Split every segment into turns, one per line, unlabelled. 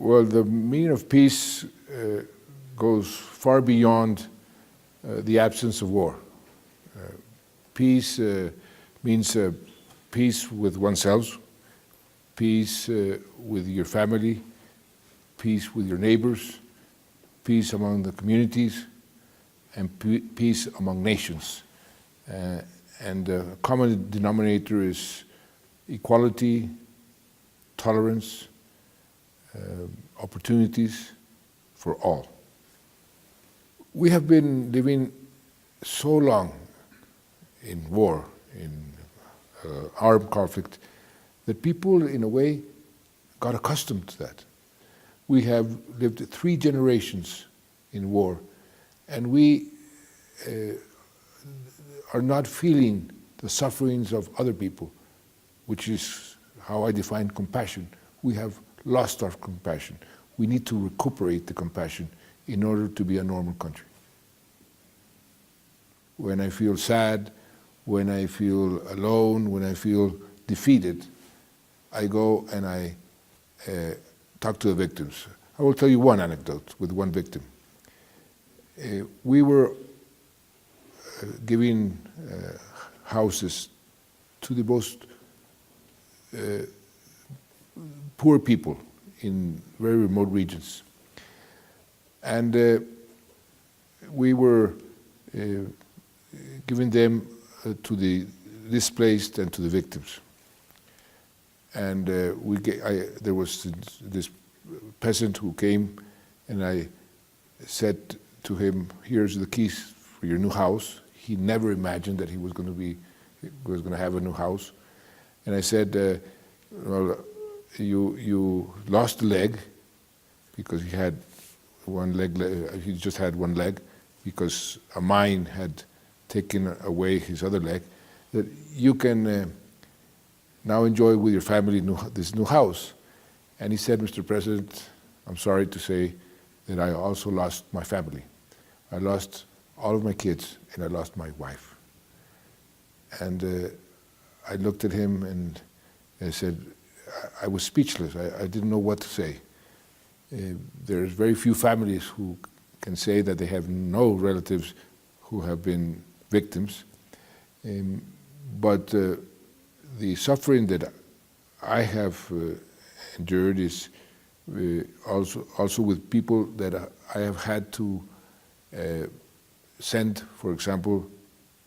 Well, the meaning of peace goes far beyond the absence of war. Peace means peace with oneself, peace with your family, peace with your neighbors, peace among the communities, and peace among nations. And the common denominator is equality, tolerance, opportunities for all. We have been living so long in war, in armed conflict, that people, in a way, got accustomed to that. We have lived 3 generations in war, and we are not feeling the sufferings of other people, which is how I define compassion. We have lost our compassion. We need to recuperate the compassion in order to be a normal country. When I feel sad, when I feel alone, when I feel defeated, I go and I talk to the victims. I will tell you one anecdote with one victim. We were giving houses to the most poor people in very remote regions. And we were giving them to the displaced and to the victims. And there was this peasant who came, and I said to him, "Here's the keys for your new house." He never imagined that he was going to have a new house. And I said, "Well, you lost a leg because he had one leg. He just had one leg because a mine had taken away his other leg. That you can now enjoy with your family this new house." And he said, "Mr. President, I'm sorry to say that I also lost my family. I lost all of my kids, and I lost my wife." And I looked at him and I said, I was speechless. I didn't know what to say. There's very few families who can say that they have no relatives who have been victims. But the suffering that I have endured is also with people that I have had to send, for example,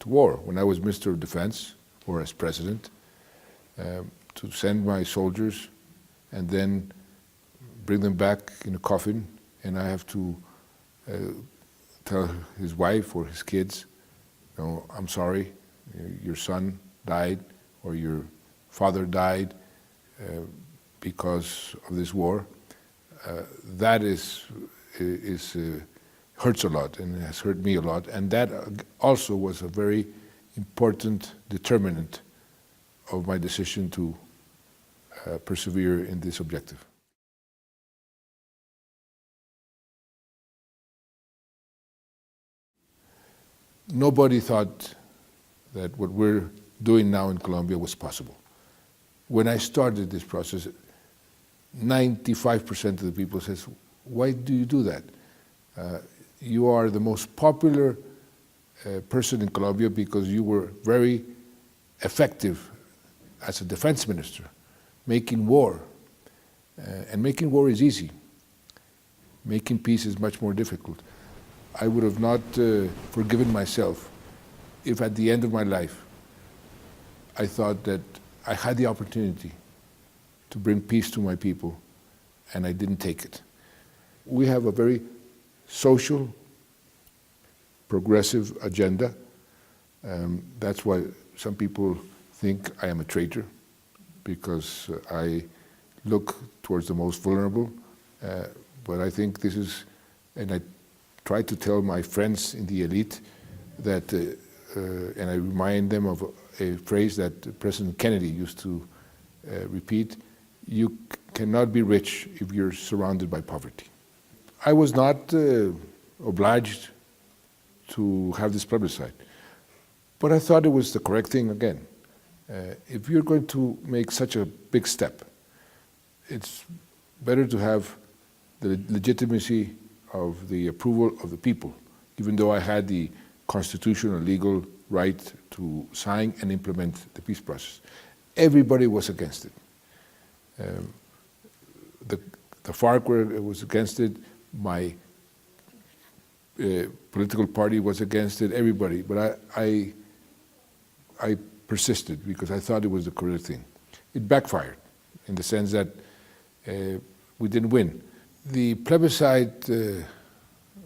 to war. When I was Minister of Defense or as President, to send my soldiers and then bring them back in a coffin, and I have to tell his wife or his kids, "I'm sorry, your son died or your father died because of this war." That hurts a lot, and it has hurt me a lot, and that also was a very important determinant of my decision to persevere in this objective. Nobody thought that what we're doing now in Colombia was possible. When I started this process, 95% of the people says, "Why do you do that? You are the most popular person in Colombia because you were very effective as a defense minister, making war. And making war is easy. Making peace is much more difficult." I would have not forgiven myself if at the end of my life I thought that I had the opportunity to bring peace to my people and I didn't take it. We have a very social, progressive agenda. That's why some people think I am a traitor, because I look towards the most vulnerable. But I think this is, and I try to tell my friends in the elite that, and I remind them of a phrase that President Kennedy used to repeat: "You cannot be rich if you're surrounded by poverty." I was not obliged to have this plebiscite, but I thought it was the correct thing again. If you're going to make such a big step, it's better to have the legitimacy of the approval of the people, even though I had the constitutional legal right to sign and implement the peace process. Everybody was against it. The FARC was against it, my political party was against it, everybody, but I persisted because I thought it was the correct thing. It backfired in the sense that we didn't win. The plebiscite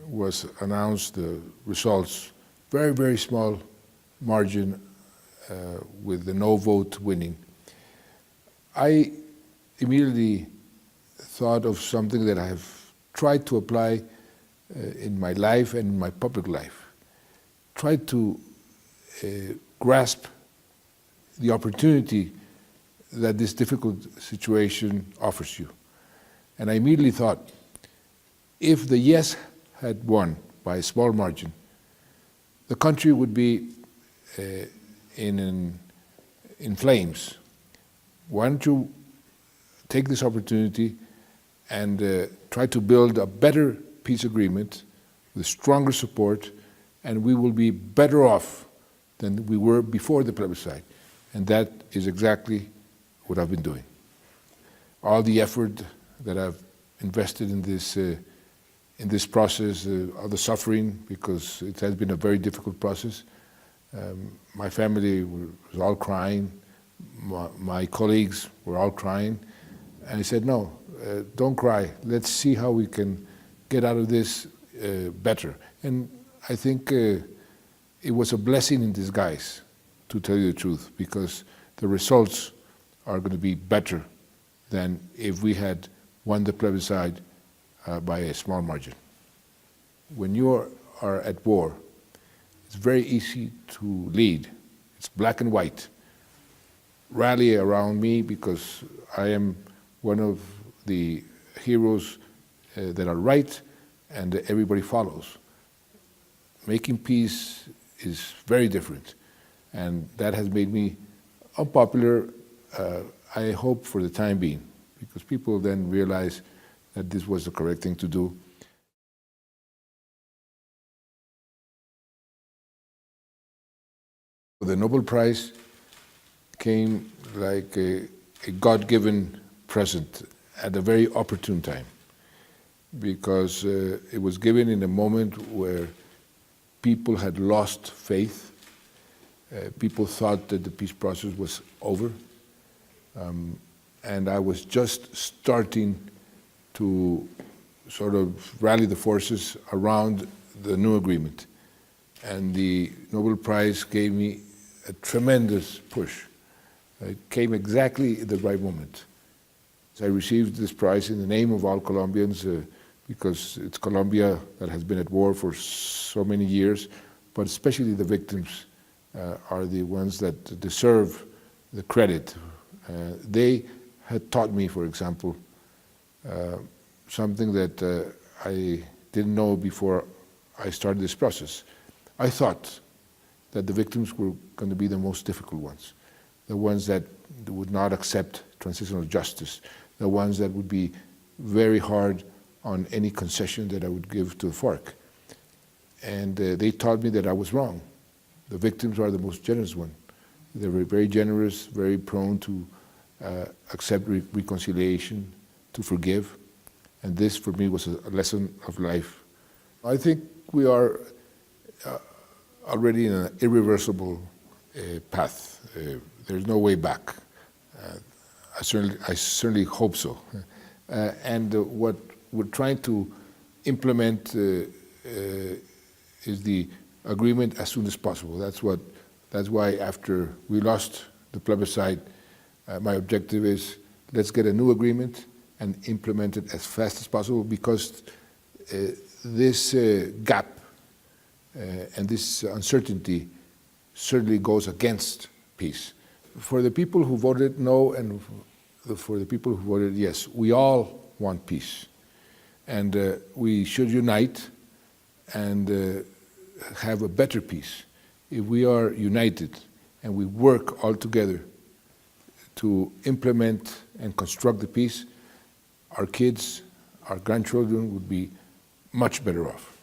was announced, the results, very, very small margin with the no vote winning. I immediately thought of something that I have tried to apply in my life and in my public life. Tried to grasp the opportunity that this difficult situation offers you. And I immediately thought, if the yes had won by a small margin, the country would be in flames. Why don't you take this opportunity and try to build a better peace agreement with stronger support, and we will be better off than we were before the plebiscite. And that is exactly what I've been doing. All the effort that I've invested in this process, all the suffering, because it has been a very difficult process. My family was all crying, my colleagues were all crying, and I said, no, don't cry, let's see how we can get out of this better. And I think it was a blessing in disguise, to tell you the truth, because the results are going to be better than if we had won the plebiscite by a small margin. When you are at war, it's very easy to lead. It's black and white. Rally around me because I am one of the heroes that are right and everybody follows. Making peace is very different, and that has made me unpopular, I hope, for the time being, because people then realize that this was the correct thing to do. The Nobel Prize came like a God-given present at a very opportune time, because it was given in a moment where people had lost faith. People thought that the peace process was over, and I was just starting to sort of rally the forces around the new agreement. And the Nobel Prize gave me a tremendous push. It came exactly at the right moment. So I received this prize in the name of all Colombians, because it's Colombia that has been at war for so many years, but especially the victims are the ones that deserve the credit. They had taught me, for example, something that I didn't know before I started this process. I thought that the victims were going to be the most difficult ones, the ones that would not accept transitional justice, the ones that would be very hard on any concession that I would give to the FARC. And they taught me that I was wrong. The victims are the most generous one. They were very generous, very prone to accept reconciliation, to forgive. And this, for me, was a lesson of life. I think we are already in an irreversible path. There's no way back. I certainly hope so. And what we're trying to implement is the agreement as soon as possible. That's why after we lost the plebiscite, my objective is let's get a new agreement and implement it as fast as possible, because this gap and this uncertainty certainly goes against peace. For the people who voted no and for the people who voted yes, we all want peace. And we should unite and have a better peace. If we are united and we work all together to implement and construct the peace, our kids, our grandchildren would be much better off.